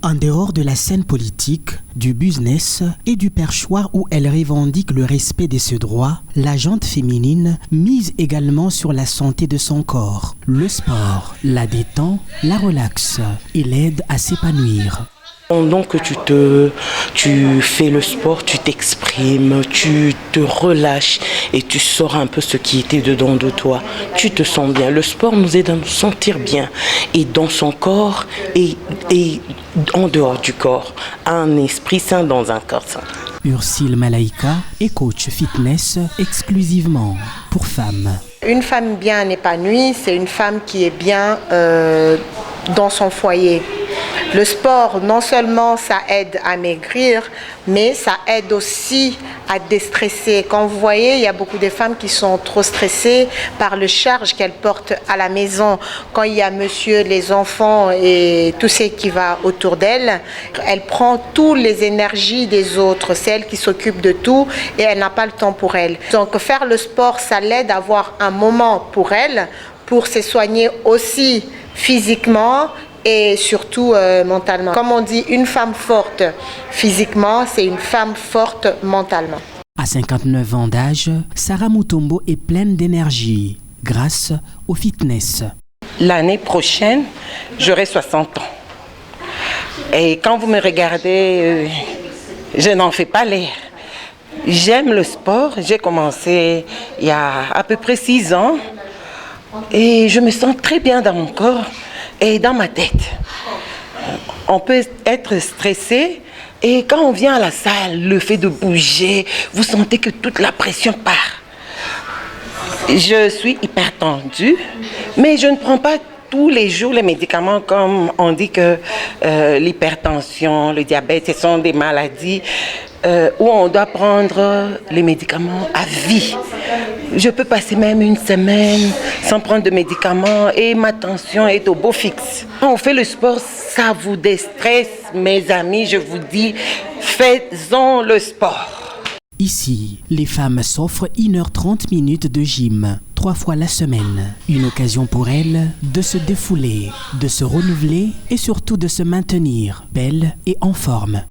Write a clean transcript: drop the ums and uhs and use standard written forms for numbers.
En dehors de la scène politique, du business et du perchoir où elle revendique le respect de ses droits, la gente féminine mise également sur la santé de son corps. Le sport la détend, la relaxe et l'aide à s'épanouir. Donc tu fais le sport, tu t'exprimes, tu te relâches et tu sors un peu ce qui était dedans de toi. Tu te sens bien. Le sport nous aide à nous sentir bien et dans son corps et en dehors du corps. Un esprit sain dans un corps sain. Ursile Malaika est coach fitness exclusivement pour femmes. Une femme bien épanouie, c'est une femme qui est bien dans son foyer. Le sport, non seulement ça aide à maigrir, mais ça aide aussi à déstresser. Quand vous voyez, il y a beaucoup de femmes qui sont trop stressées par le charge qu'elles portent à la maison. Quand il y a monsieur, les enfants et tout ce qui va autour d'elle, elle prend toutes les énergies des autres. C'est elle qui s'occupe de tout et elle n'a pas le temps pour elle. Donc faire le sport, ça l'aide à avoir un moment pour elle, pour se soigner aussi physiquement et surtout mentalement. Comme on dit, une femme forte physiquement, c'est une femme forte mentalement. À 59 ans d'âge, Sarah Mutombo est pleine d'énergie grâce au fitness. L'année prochaine, j'aurai 60 ans. Et quand vous me regardez, je n'en fais pas l'air. J'aime le sport. J'ai commencé il y a à peu près 6 ans. Et je me sens très bien dans mon corps et dans ma tête. On peut être stressé et quand on vient à la salle, le fait de bouger, vous sentez que toute la pression part. Je suis hyper tendue, mais je ne prends pas tous les jours les médicaments comme on dit que l'hypertension, le diabète, ce sont des maladies où on doit prendre les médicaments à vie. Je peux passer même une semaine sans prendre de médicaments et ma tension est au beau fixe. Quand on fait le sport, ça vous déstresse, mes amis, je vous dis, faisons le sport. Ici, les femmes s'offrent 1h30 de gym, 3 fois la semaine. Une occasion pour elles de se défouler, de se renouveler et surtout de se maintenir belle et en forme.